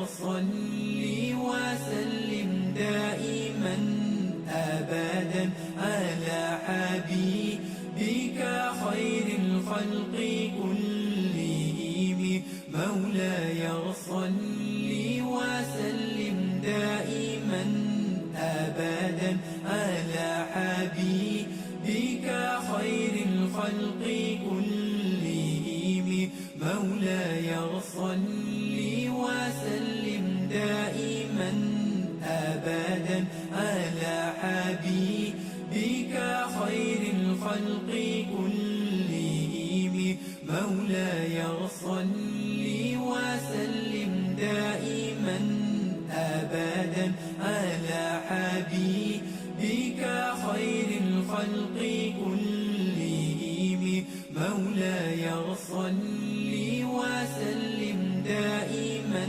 صل وسلم دائما أبدا على حبيبك خير الخلق كلهم مولاي صل وسلم دائما أبدا على حبيبك خير الخلق كلهم مولاي صل وسلم دائما أبدا على حبيبك خير الخلق كلهم مولاي صل وسلم دائما أبدا على حبيبك خير الخلق كلهم مولاي صل وسلم دائما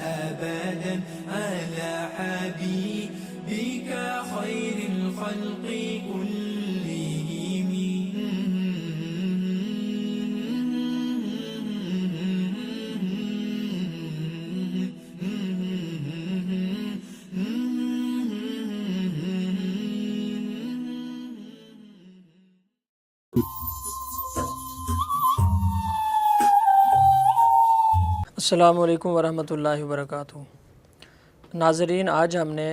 أبدا على حبيبك خير الخلق كلهم. السلام علیکم ورحمۃ اللہ وبرکاتہ. ناظرین، آج ہم نے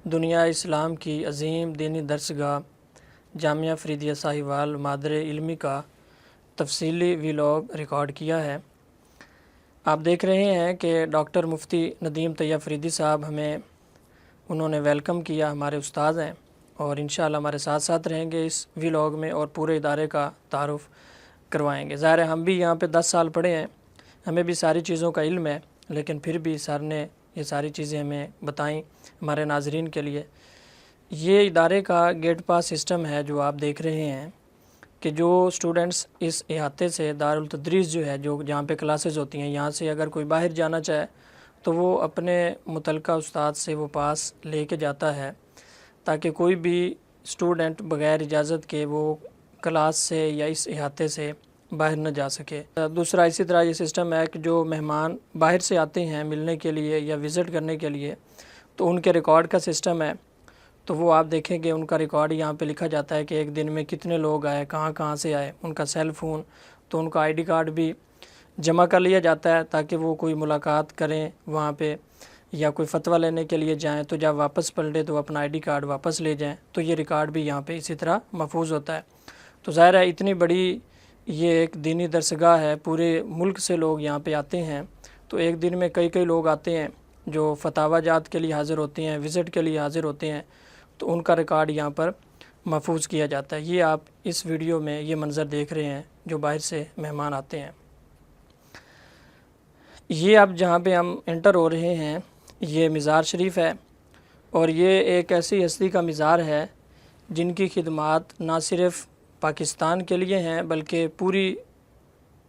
دنیا اسلام کی عظیم دینی درسگاہ جامعہ فریدیہ ساہیوال مادر علمی کا تفصیلی ویلاگ ریکارڈ کیا ہے. آپ دیکھ رہے ہیں کہ ڈاکٹر مفتی ندیم طیب فریدی صاحب انہوں نے ویلکم کیا. ہمارے استاد ہیں اور انشاءاللہ ہمارے ساتھ ساتھ رہیں گے اس ویلاگ میں اور پورے ادارے کا تعارف کروائیں گے. ظاہر ہے ہم بھی یہاں پہ 10 سال پڑھے ہیں، ہمیں بھی ساری چیزوں کا علم ہے، لیکن پھر بھی سر نے یہ ساری چیزیں ہمیں بتائیں ہمارے ناظرین کے لیے. یہ ادارے کا گیٹ پاس سسٹم ہے جو آپ دیکھ رہے ہیں کہ جو اسٹوڈنٹس اس احاطے سے دارالتدریس جو ہے، جو جہاں پہ کلاسز ہوتی ہیں، یہاں سے اگر کوئی باہر جانا چاہے تو وہ اپنے متعلقہ استاد سے وہ پاس لے کے جاتا ہے تاکہ کوئی بھی اسٹوڈنٹ بغیر اجازت کے وہ کلاس سے یا اس احاطے سے باہر نہ جا سکے. دوسرا اسی طرح یہ سسٹم ہے کہ جو مہمان باہر سے آتے ہیں ملنے کے لیے یا وزٹ کرنے کے لیے تو ان کے ریکارڈ کا سسٹم ہے. تو وہ آپ دیکھیں کہ ان کا ریکارڈ یہاں پہ لکھا جاتا ہے کہ ایک دن میں کتنے لوگ آئے، کہاں سے آئے، ان کا سیل فون، تو ان کا ID کارڈ بھی جمع کر لیا جاتا ہے تاکہ وہ کوئی ملاقات کریں وہاں پہ یا کوئی فتویٰ لینے کے لیے جائیں تو جب واپس پلٹے تو اپنا ID کارڈ واپس لے جائیں. تو یہ ریکارڈ بھی یہاں پہ اسی طرح محفوظ ہوتا ہے. تو ظاہر ہے اتنی بڑی یہ ایک دینی درسگاہ ہے، پورے ملک سے لوگ یہاں پہ آتے ہیں. تو ایک دن میں کئی لوگ آتے ہیں جو فتاوی جات کے لیے حاضر ہوتے ہیں، وزٹ کے لیے حاضر ہوتے ہیں، تو ان کا ریکارڈ یہاں پر محفوظ کیا جاتا ہے. یہ آپ اس ویڈیو میں یہ منظر دیکھ رہے ہیں جو باہر سے مہمان آتے ہیں. یہ اب جہاں پہ ہم انٹر ہو رہے ہیں یہ مزار شریف ہے، اور یہ ایک ایسی ہستی کا مزار ہے جن کی خدمات نہ صرف پاکستان کے لیے ہیں بلکہ پوری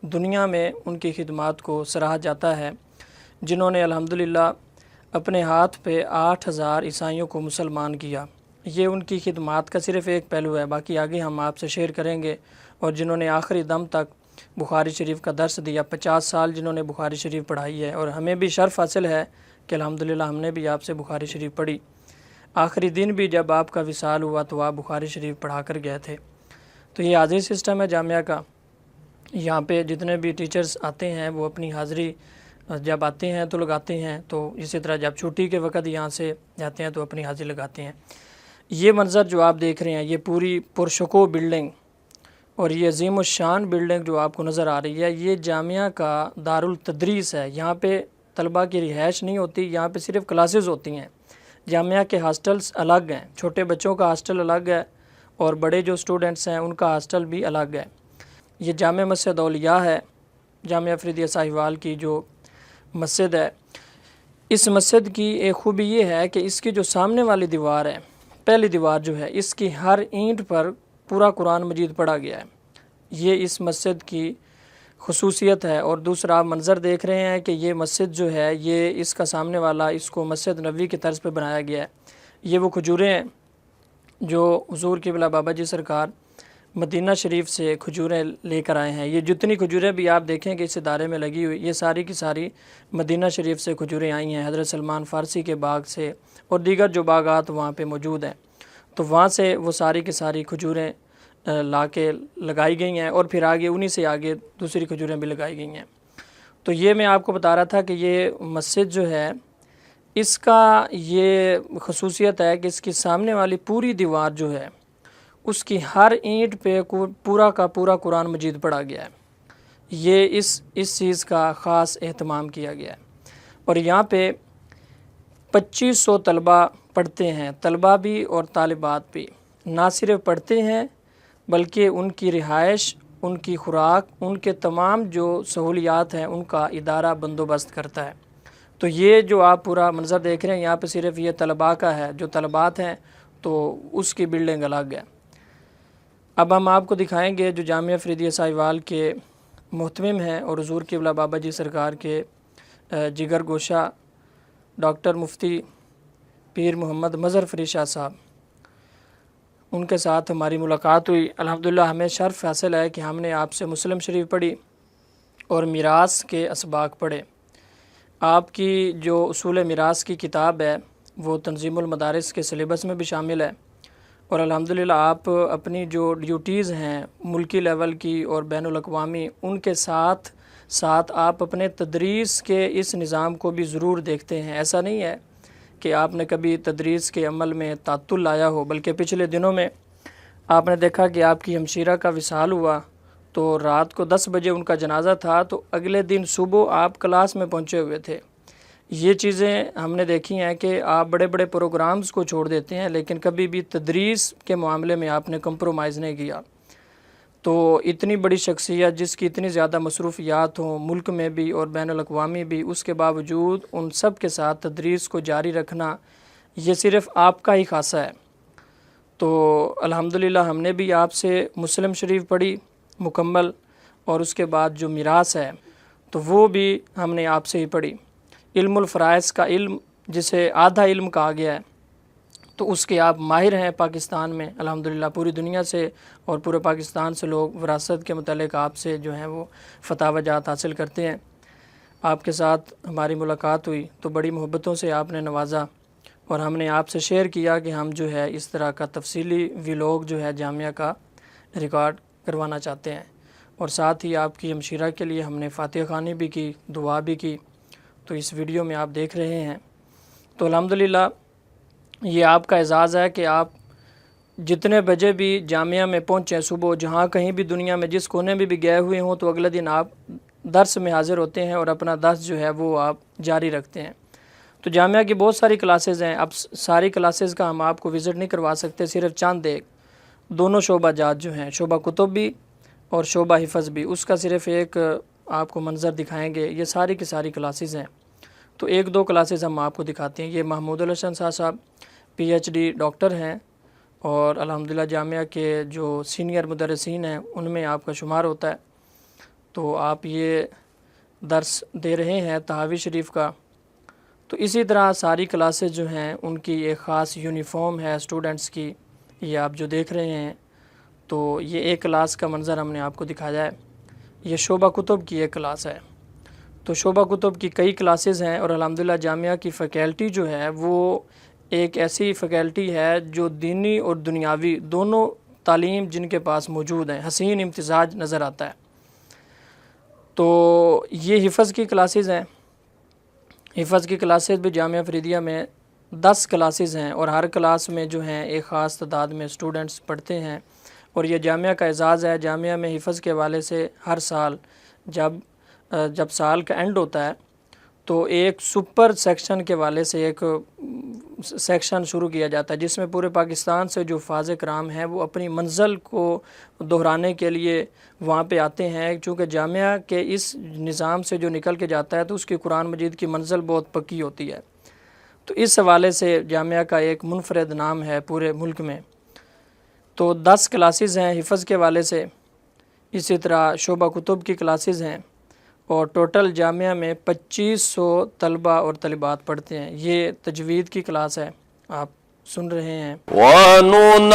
دنیا میں ان کی خدمات کو سراہا جاتا ہے، جنہوں نے الحمدللہ اپنے ہاتھ پہ 8000 عیسائیوں کو مسلمان کیا. یہ ان کی خدمات کا صرف ایک پہلو ہے، باقی آگے ہم آپ سے شیئر کریں گے. اور جنہوں نے آخری دم تک بخاری شریف کا درس دیا، 50 سال جنہوں نے بخاری شریف پڑھائی ہے، اور ہمیں بھی شرف حاصل ہے کہ الحمدللہ ہم نے بھی آپ سے بخاری شریف پڑھی. آخری دن بھی جب آپ کا وصال ہوا تو آپ بخاری شریف پڑھا کر گئے تھے. تو یہ حاضری سسٹم ہے جامعہ کا. یہاں پہ جتنے بھی ٹیچرز آتے ہیں وہ اپنی حاضری جب آتے ہیں تو لگاتے ہیں، تو اسی طرح جب چھٹی کے وقت یہاں سے جاتے ہیں تو اپنی حاضری لگاتے ہیں. یہ منظر جو آپ دیکھ رہے ہیں یہ پوری پرشکو بلڈنگ اور یہ عظیم الشان بلڈنگ جو آپ کو نظر آ رہی ہے یہ جامعہ کا دارالتدریس ہے. یہاں پہ طلباء کی رہائش نہیں ہوتی، یہاں پہ صرف کلاسز ہوتی ہیں. جامعہ کے ہاسٹلز الگ ہیں، چھوٹے بچوں کا ہاسٹل الگ ہے اور بڑے جو سٹوڈنٹس ہیں ان کا ہاسٹل بھی الگ ہے. یہ جامع مسجد اولیاء ہے، جامعہ فریدیہ ساہیوال کی جو مسجد ہے. اس مسجد کی ایک خوبی یہ ہے کہ اس کی جو سامنے والی دیوار ہے، پہلی دیوار جو ہے، اس کی ہر اینٹ پر پورا قرآن مجید پڑھا گیا ہے. یہ اس مسجد کی خصوصیت ہے. اور دوسرا آپ منظر دیکھ رہے ہیں کہ یہ مسجد جو ہے یہ اس کا سامنے والا اس کو مسجد نبوی کی طرز پہ بنایا گیا ہے. یہ وہ کھجوریں ہیں جو حضور قبلہ بابا جی سرکار مدینہ شریف سے کھجوریں لے کر آئے ہیں۔ یہ جتنی کھجوریں بھی آپ دیکھیں کہ اس ادارے میں لگی ہوئی، یہ ساری کی ساری مدینہ شریف سے کھجوریں آئی ہیں، حضرت سلمان فارسی کے باغ سے اور دیگر جو باغات وہاں پہ موجود ہیں، تو وہاں سے وہ ساری کی ساری کھجوریں لا کے لگائی گئی ہیں، اور پھر آگے انہی سے آگے دوسری کھجوریں بھی لگائی گئی ہیں۔ تو یہ میں آپ کو بتا رہا تھا کہ یہ مسجد جو ہے، اس کا یہ خصوصیت ہے کہ اس کی سامنے والی پوری دیوار جو ہے، اس کی ہر اینٹ پہ پورا کا پورا قرآن مجید پڑھا گیا ہے۔ یہ اس چیز کا خاص اہتمام کیا گیا ہے، اور یہاں پہ 2500 طلبہ پڑھتے ہیں، طلبہ بھی اور طالبات بھی۔ نہ صرف پڑھتے ہیں بلکہ ان کی رہائش، ان کی خوراک، ان کے تمام جو سہولیات ہیں ان کا ادارہ بندوبست کرتا ہے۔ تو یہ جو آپ پورا منظر دیکھ رہے ہیں، یہاں پہ صرف یہ طلباء کا ہے، جو طلبات ہیں تو اس کی بلڈنگ الگ ہے۔ اب ہم آپ کو دکھائیں گے جو جامعہ فریدیہ ساہیوال کے محتمم ہیں اور حضور قبلہ بابا جی سرکار کے جگر گوشہ ڈاکٹر مفتی پیر محمد مظہر فرید شاہ صاحب، ان کے ساتھ ہماری ملاقات ہوئی۔ الحمدللہ ہمیں شرف حاصل ہے کہ ہم نے آپ سے مسلم شریف پڑھی اور میراث کے اسباق پڑھے۔ آپ کی جو اصول میراث کی کتاب ہے وہ تنظیم المدارس کے سلیبس میں بھی شامل ہے، اور الحمدللہ آپ اپنی جو ڈیوٹیز ہیں ملکی لیول کی اور بین الاقوامی، ان کے ساتھ آپ اپنے تدریس کے اس نظام کو بھی ضرور دیکھتے ہیں۔ ایسا نہیں ہے کہ آپ نے کبھی تدریس کے عمل میں تعطل لایا ہو، بلکہ پچھلے دنوں میں آپ نے دیکھا کہ آپ کی ہمشیرہ کا وصال ہوا، تو رات کو 10 بجے ان کا جنازہ تھا، تو اگلے دن صبح آپ کلاس میں پہنچے ہوئے تھے۔ یہ چیزیں ہم نے دیکھی ہیں کہ آپ بڑے بڑے پروگرامز کو چھوڑ دیتے ہیں، لیکن کبھی بھی تدریس کے معاملے میں آپ نے کمپرومائز نہیں کیا۔ تو اتنی بڑی شخصیت جس کی اتنی زیادہ مصروفیات ہوں ملک میں بھی اور بین الاقوامی بھی، اس کے باوجود ان سب کے ساتھ تدریس کو جاری رکھنا، یہ صرف آپ کا ہی خاصہ ہے۔ تو الحمدللہ ہم نے بھی آپ سے مسلم شریف پڑھی مکمل، اور اس کے بعد جو میراث ہے تو وہ بھی ہم نے آپ سے ہی پڑھی۔ علم الفرائض کا علم جسے آدھا علم کہا گیا ہے، تو اس کے آپ ماہر ہیں پاکستان میں الحمدللہ۔ پوری دنیا سے اور پورے پاکستان سے لوگ وراثت کے متعلق آپ سے جو ہیں وہ فتاوی جات حاصل کرتے ہیں۔ آپ کے ساتھ ہماری ملاقات ہوئی تو بڑی محبتوں سے آپ نے نوازا، اور ہم نے آپ سے شیئر کیا کہ ہم جو ہے اس طرح کا تفصیلی ویلوگ جو ہے جامعہ کا ریکارڈ کروانا چاہتے ہیں، اور ساتھ ہی آپ کی ہمشیرہ کے لیے ہم نے فاتحہ خوانی بھی کی، دعا بھی کی، تو اس ویڈیو میں آپ دیکھ رہے ہیں۔ تو الحمدللہ یہ آپ کا اعزاز ہے کہ آپ جتنے بجے بھی جامعہ میں پہنچیں، صبح جہاں کہیں بھی دنیا میں جس کونے میں بھی گئے ہوئے ہوں، تو اگلے دن آپ درس میں حاضر ہوتے ہیں اور اپنا درس جو ہے وہ آپ جاری رکھتے ہیں۔ تو جامعہ کی بہت ساری کلاسز ہیں، اب ساری کلاسز کا ہم آپ کو وزٹ نہیں کروا سکتے، صرف چند ایک دونوں شعبہ جات جو ہیں، شعبہ کتب بھی اور شعبہ حفظ بھی، اس کا صرف ایک آپ کو منظر دکھائیں گے۔ یہ ساری کی ساری کلاسز ہیں، تو ایک دو کلاسز ہم آپ کو دکھاتے ہیں۔ یہ محمود الحسن صاحب پی ایچ ڈی ڈاکٹر ہیں، اور الحمدللہ جامعہ کے جو سینئر مدرسین ہیں ان میں آپ کا شمار ہوتا ہے۔ تو آپ یہ درس دے رہے ہیں تحاوی شریف کا۔ تو اسی طرح ساری کلاسز جو ہیں ان کی ایک خاص یونیفارم ہے اسٹوڈنٹس کی، یہ آپ جو دیکھ رہے ہیں۔ تو یہ ایک کلاس کا منظر ہم نے آپ کو دکھایا ہے۔ یہ شعبہ کتب کی ایک کلاس ہے۔ تو شعبہ کتب کی کئی کلاسز ہیں، اور الحمدللہ جامعہ کی فیکلٹی جو ہے وہ ایک ایسی فیکلٹی ہے جو دینی اور دنیاوی دونوں تعلیم جن کے پاس موجود ہیں، حسین امتزاج نظر آتا ہے۔ تو یہ حفظ کی کلاسز ہیں۔ حفظ کی کلاسز بھی جامعہ فریدیہ میں 10 کلاسز ہیں، اور ہر کلاس میں جو ہیں ایک خاص تعداد میں اسٹوڈنٹس پڑھتے ہیں، اور یہ جامعہ کا اعزاز ہے۔ جامعہ میں حفظ کے حوالے سے ہر سال جب سال کا اینڈ ہوتا ہے تو ایک سپر سیکشن کے حوالے سے ایک سیکشن شروع کیا جاتا ہے، جس میں پورے پاکستان سے جو فاضل کرام ہیں وہ اپنی منزل کو دہرانے کے لیے وہاں پہ آتے ہیں۔ چونکہ جامعہ کے اس نظام سے جو نکل کے جاتا ہے تو اس کی قرآن مجید کی منزل بہت پکی ہوتی ہے، تو اس حوالے سے جامعہ کا ایک منفرد نام ہے پورے ملک میں۔ تو 10 کلاسز ہیں حفظ کے حوالے سے، اسی طرح شعبہ کتب کی کلاسز ہیں، اور ٹوٹل جامعہ میں 2500 طلبہ اور طالبات پڑھتے ہیں۔ یہ تجوید کی کلاس ہے، آپ سن رہے ہیں۔ وَنُنَزِّلُ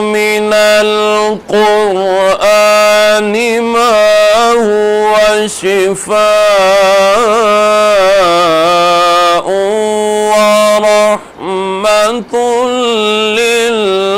مِنَ الْقُرْآنِ مَا هُوَ شِفَاءٌ وَرَحْمَةٌ لِّلْمُؤْمِنِينَ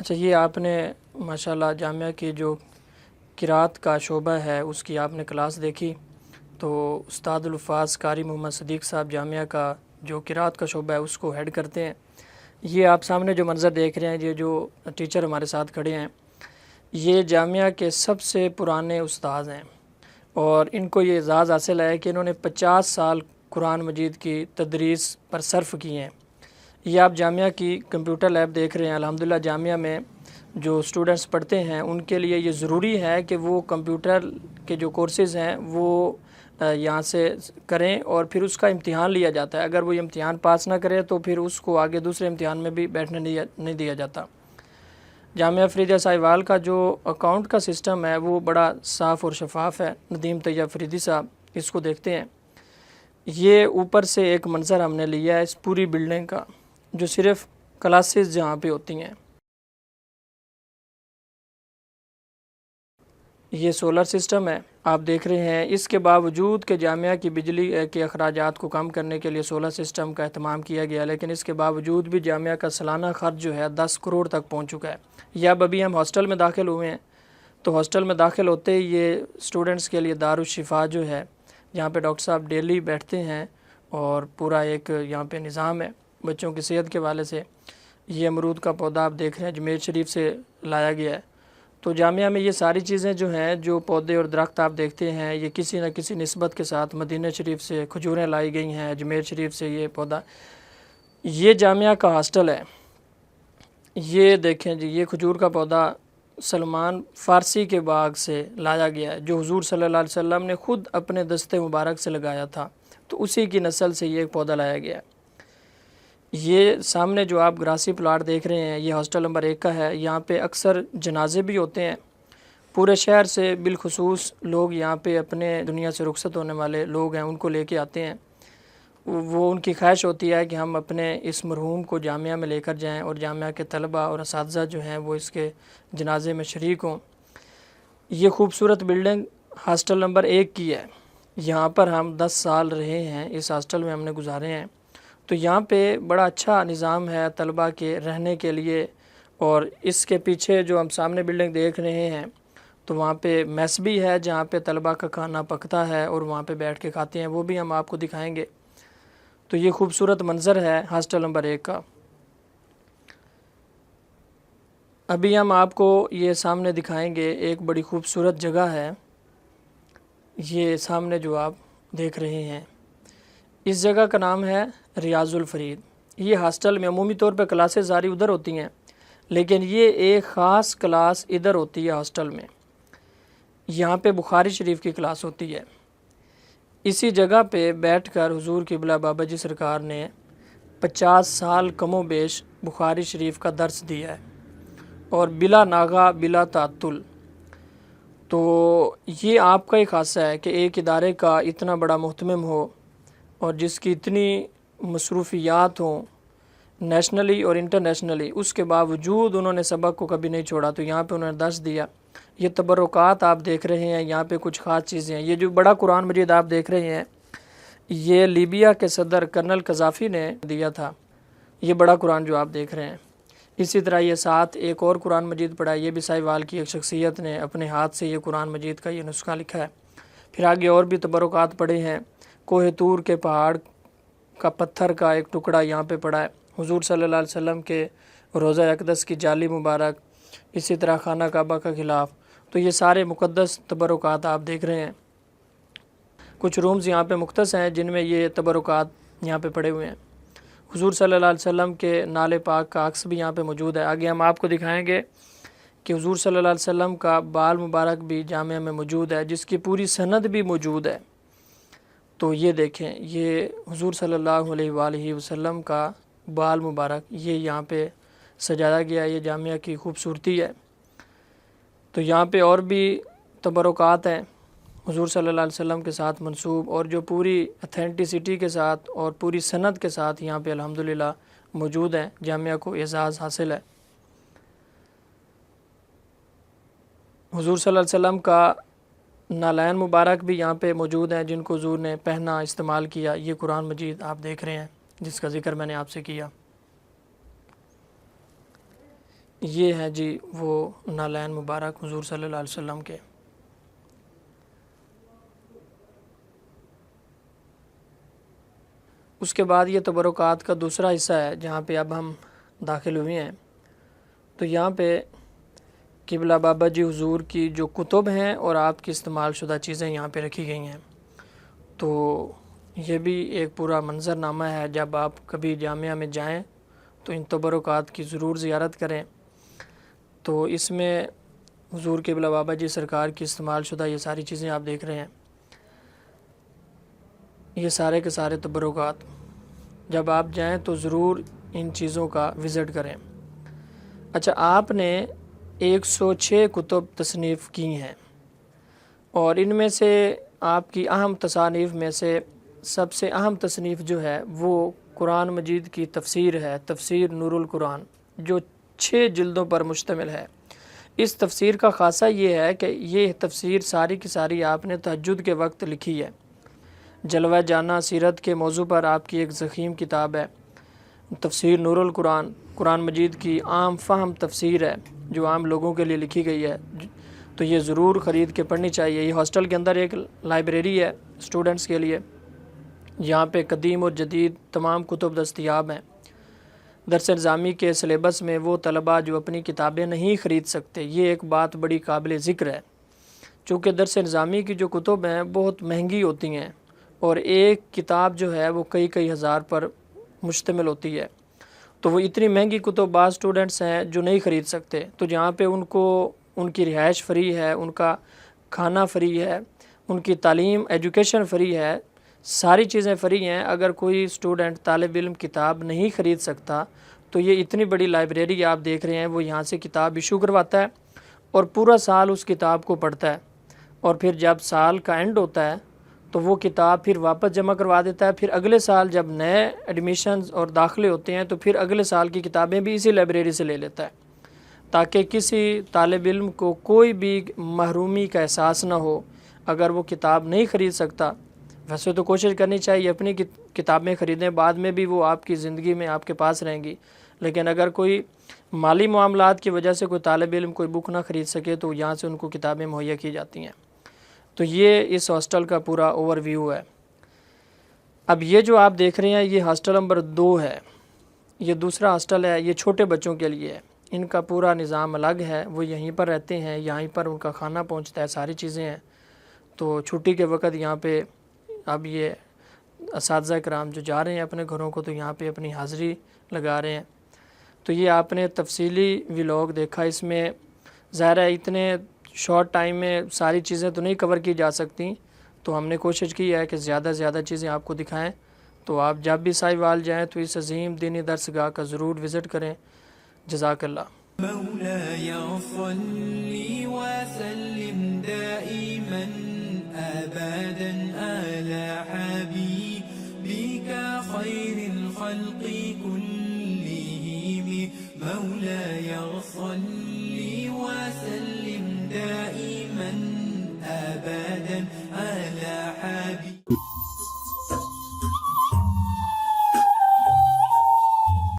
اچھا، یہ آپ نے ماشاءاللہ جامعہ کی جو قرات کا شعبہ ہے اس کی آپ نے کلاس دیکھی، تو استاد الحفاظ قاری محمد صدیق صاحب جامعہ کا جو قرات کا شعبہ ہے اس کو ہیڈ کرتے ہیں۔ یہ آپ سامنے جو منظر دیکھ رہے ہیں، یہ جو ٹیچر ہمارے ساتھ کھڑے ہیں، یہ جامعہ کے سب سے پرانے استاد ہیں، اور ان کو یہ اعزاز حاصل ہے کہ انہوں نے 50 سال قرآن مجید کی تدریس پر صرف کیے ہیں۔ یہ آپ جامعہ کی کمپیوٹر لیب دیکھ رہے ہیں۔ الحمدللہ جامعہ میں جو اسٹوڈنٹس پڑھتے ہیں ان کے لیے یہ ضروری ہے کہ وہ کمپیوٹر کے جو کورسز ہیں وہ یہاں سے کریں، اور پھر اس کا امتحان لیا جاتا ہے۔ اگر وہ یہ امتحان پاس نہ کرے تو پھر اس کو آگے دوسرے امتحان میں بھی بیٹھنے نہیں دیا جاتا۔ جامعہ فریدیہ ساہیوال کا جو اکاؤنٹ کا سسٹم ہے وہ بڑا صاف اور شفاف ہے۔ ندیم طیب فریدی صاحب اس کو دیکھتے ہیں۔ یہ اوپر سے ایک منظر ہم نے لیا ہے اس پوری بلڈنگ کا، جو صرف کلاسز جہاں پہ ہوتی ہیں۔ یہ سولر سسٹم ہے، آپ دیکھ رہے ہیں۔ اس کے باوجود کہ جامعہ کی بجلی کے اخراجات کو کم کرنے کے لیے سولر سسٹم کا اہتمام کیا گیا، لیکن اس کے باوجود بھی جامعہ کا سالانہ خرچ جو ہے 10 کروڑ تک پہنچ چکا ہے۔ یہ ابھی ہم ہاسٹل میں داخل ہوئے ہیں، تو ہاسٹل میں داخل ہوتے ہی یہ اسٹوڈنٹس کے لیے دارالشفا جو ہے، جہاں پہ ڈاکٹر صاحب ڈیلی بیٹھتے ہیں، اور پورا ایک یہاں پہ نظام ہے بچوں کی صحت کے حوالے سے۔ یہ امرود کا پودا آپ دیکھ رہے ہیں اجمیر شریف سے لایا گیا ہے۔ تو جامعہ میں یہ ساری چیزیں جو ہیں، جو پودے اور درخت آپ دیکھتے ہیں، یہ کسی نہ کسی نسبت کے ساتھ مدینہ شریف سے کھجوریں لائی گئی ہیں، اجمیر شریف سے یہ پودا۔ یہ جامعہ کا ہاسٹل ہے، یہ دیکھیں جی، یہ کھجور کا پودا سلمان فارسی کے باغ سے لایا گیا ہے، جو حضور صلی اللہ علیہ وسلم نے خود اپنے دستے مبارک سے لگایا تھا، تو اسی کی نسل سے یہ پودا لایا گیا ہے۔ یہ سامنے جو آپ گراسی پلاٹ دیکھ رہے ہیں، یہ ہاسٹل نمبر 1 کا ہے۔ یہاں پہ اکثر جنازے بھی ہوتے ہیں، پورے شہر سے بالخصوص لوگ یہاں پہ اپنے دنیا سے رخصت ہونے والے لوگ ہیں ان کو لے کے آتے ہیں۔ وہ ان کی خواہش ہوتی ہے کہ ہم اپنے اس مرحوم کو جامعہ میں لے کر جائیں، اور جامعہ کے طلبہ اور اساتذہ جو ہیں وہ اس کے جنازے میں شریک ہوں۔ یہ خوبصورت بلڈنگ ہاسٹل نمبر 1 کی ہے۔ یہاں پر ہم 10 سال رہے ہیں، اس ہاسٹل میں ہم نے گزارے ہیں۔ تو یہاں پہ بڑا اچھا نظام ہے طلبہ کے رہنے کے لیے، اور اس کے پیچھے جو ہم سامنے بلڈنگ دیکھ رہے ہیں، تو وہاں پہ میس بھی ہے جہاں پہ طلبہ کا کھانا پکتا ہے اور وہاں پہ بیٹھ کے کھاتے ہیں، وہ بھی ہم آپ کو دکھائیں گے۔ تو یہ خوبصورت منظر ہے ہاسٹل نمبر 1 کا۔ ابھی ہم آپ کو یہ سامنے دکھائیں گے، ایک بڑی خوبصورت جگہ ہے، یہ سامنے جو آپ دیکھ رہے ہیں، اس جگہ کا نام ہے ریاض الفرید۔ یہ ہاسٹل میں عمومی طور پہ کلاسیں ساری ادھر ہوتی ہیں، لیکن یہ ایک خاص کلاس ادھر ہوتی ہے ہاسٹل میں۔ یہاں پہ بخاری شریف کی کلاس ہوتی ہے۔ اسی جگہ پہ بیٹھ کر حضور قبلہ بابا جی سرکار نے 50 سال کم و بیش بخاری شریف کا درس دیا ہے، اور بلا ناغہ بلا تعطل۔ تو یہ آپ کا ہی خاصہ ہے کہ ایک ادارے کا اتنا بڑا مہتمم ہو، اور جس کی اتنی مصروفیات ہوں نیشنلی اور انٹرنیشنلی، اس کے باوجود انہوں نے سبق کو کبھی نہیں چھوڑا۔ تو یہاں پہ انہوں نے درس دیا۔ یہ تبرکات آپ دیکھ رہے ہیں، یہاں پہ کچھ خاص چیزیں ہیں۔ یہ جو بڑا قرآن مجید آپ دیکھ رہے ہیں، یہ لیبیا کے صدر کرنل قذافی نے دیا تھا، یہ بڑا قرآن جو آپ دیکھ رہے ہیں۔ اسی طرح یہ ساتھ ایک اور قرآن مجید پڑھا ہے، یہ بھی ساہیوال کی ایک شخصیت نے اپنے ہاتھ سے یہ قرآن مجید کا یہ نسخہ لکھا ہے۔ پھر آگے اور بھی تبرکات پڑھے ہیں۔ کوہ طور کے پہاڑ کا پتھر کا ایک ٹکڑا یہاں پہ پڑا ہے، حضور صلی اللہ علیہ وسلم کے روضہ اقدس کی جالی مبارک، اسی طرح خانہ کعبہ کا غلاف۔ تو یہ سارے مقدس تبرکات آپ دیکھ رہے ہیں۔ کچھ رومز یہاں پہ مختص ہیں جن میں یہ تبرکات یہاں پہ پڑے ہوئے ہیں۔ حضور صلی اللہ علیہ وسلم کے نال پاک کا عکس بھی یہاں پہ موجود ہے۔ آگے ہم آپ کو دکھائیں گے کہ حضور صلی اللہ علیہ وسلم کا بال مبارک بھی جامعہ میں موجود ہے، جس کی پوری سند بھی موجود ہے۔ تو یہ دیکھیں، یہ حضور صلی اللہ علیہ وآلہ وسلم کا بال مبارک یہ یہاں پہ سجایا گیا، یہ جامعہ کی خوبصورتی ہے۔ تو یہاں پہ اور بھی تبرکات ہیں حضور صلی اللہ علیہ وسلم کے ساتھ منسوب، اور جو پوری اتھینٹسٹی کے ساتھ اور پوری سند کے ساتھ یہاں پہ الحمدللہ موجود ہیں، جامعہ کو اعزاز حاصل ہے۔ حضور صلی اللہ علیہ وسلم کا نالین مبارک بھی یہاں پہ موجود ہیں، جن کو حضور نے پہنا استعمال کیا۔ یہ قرآن مجید آپ دیکھ رہے ہیں جس کا ذکر میں نے آپ سے کیا۔ یہ ہے جی وہ نالین مبارک حضور صلی اللہ علیہ وسلم کے۔ اس کے بعد یہ تبرکات کا دوسرا حصہ ہے جہاں پہ اب ہم داخل ہوئے ہیں۔ تو یہاں پہ قبلہ بابا جی حضور کی جو کتب ہیں اور آپ کی استعمال شدہ چیزیں یہاں پہ رکھی گئی ہیں۔ تو یہ بھی ایک پورا منظر نامہ ہے، جب آپ کبھی جامعہ میں جائیں تو ان تبرکات کی ضرور زیارت کریں۔ تو اس میں حضور قبلہ بابا جی سرکار کی استعمال شدہ یہ ساری چیزیں آپ دیکھ رہے ہیں، یہ سارے کے سارے تبرکات۔ جب آپ جائیں تو ضرور ان چیزوں کا وزٹ کریں۔ اچھا، آپ نے 106 کتب تصنیف کی ہیں، اور ان میں سے آپ کی اہم تصانیف میں سے سب سے اہم تصنیف جو ہے وہ قرآن مجید کی تفسیر ہے، تفسیر نور القرآن، جو 6 جلدوں پر مشتمل ہے۔ اس تفسیر کا خاصہ یہ ہے کہ یہ تفسیر ساری کی ساری آپ نے تہجد کے وقت لکھی ہے۔ جلوہ جانا سیرت کے موضوع پر آپ کی ایک ضخیم کتاب ہے، تفسیر نور القرآن، قرآن مجید کی عام فہم تفسیر ہے جو عام لوگوں کے لیے لکھی گئی ہے۔ تو یہ ضرور خرید کے پڑھنی چاہیے۔ یہ ہاسٹل کے اندر ایک لائبریری ہے اسٹوڈنٹس کے لیے، یہاں پہ قدیم اور جدید تمام کتب دستیاب ہیں۔ درس نظامی کے سلیبس میں وہ طلباء جو اپنی کتابیں نہیں خرید سکتے، یہ ایک بات بڑی قابل ذکر ہے، چونکہ درس نظامی کی جو کتب ہیں بہت مہنگی ہوتی ہیں، اور ایک کتاب جو ہے وہ کئی ہزار پر مشتمل ہوتی ہے۔ تو وہ اتنی مہنگی کتب بعض اسٹوڈنٹس ہیں جو نہیں خرید سکتے، تو جہاں پہ ان کو ان کی رہائش فری ہے، ان کا کھانا فری ہے، ان کی تعلیم ایجوکیشن فری ہے، ساری چیزیں فری ہیں۔ اگر کوئی اسٹوڈنٹ طالب علم کتاب نہیں خرید سکتا تو یہ اتنی بڑی لائبریری آپ دیکھ رہے ہیں، وہ یہاں سے کتاب ایشو کرواتا ہے اور پورا سال اس کتاب کو پڑھتا ہے، اور پھر جب سال کا اینڈ ہوتا ہے تو وہ کتاب پھر واپس جمع کروا دیتا ہے۔ پھر اگلے سال جب نئے ایڈمیشنز اور داخلے ہوتے ہیں تو پھر اگلے سال کی کتابیں بھی اسی لائبریری سے لے لیتا ہے، تاکہ کسی طالب علم کو کوئی بھی محرومی کا احساس نہ ہو اگر وہ کتاب نہیں خرید سکتا۔ ویسے تو کوشش کرنی چاہیے اپنی کتابیں خریدیں، بعد میں بھی وہ آپ کی زندگی میں آپ کے پاس رہیں گی، لیکن اگر کوئی مالی معاملات کی وجہ سے کوئی طالب علم کوئی بک نہ خرید سکے تو یہاں سے ان کو کتابیں مہیا کی جاتی ہیں۔ تو یہ اس ہاسٹل کا پورا اوور ویو ہے۔ اب یہ جو آپ دیکھ رہے ہیں یہ ہاسٹل نمبر 2 ہے، یہ دوسرا ہاسٹل ہے، یہ چھوٹے بچوں کے لیے ہے۔ ان کا پورا نظام الگ ہے، وہ یہیں پر رہتے ہیں، یہیں پر ان کا کھانا پہنچتا ہے، ساری چیزیں ہیں۔ تو چھٹی کے وقت یہاں پہ اب یہ اساتذہ کرام جو جا رہے ہیں اپنے گھروں کو تو یہاں پہ اپنی حاضری لگا رہے ہیں۔ تو یہ آپ نے تفصیلی ولاگ دیکھا، اس میں ظاہر ہے اتنے شارٹ ٹائم میں ساری چیزیں تو نہیں کور کی جا سکتی، تو ہم نے کوشش کی ہے کہ زیادہ سے زیادہ چیزیں آپ کو دکھائیں۔ تو آپ جب بھی ساہیوال جائیں تو اس عظیم دینی درسگاہ کا ضرور وزٹ کریں۔ جزاک اللہ۔ مولاي صل وسلم دائما أبدا على حبيبك خير الخلق كلهم مولاي صل وسلم دائما أبدا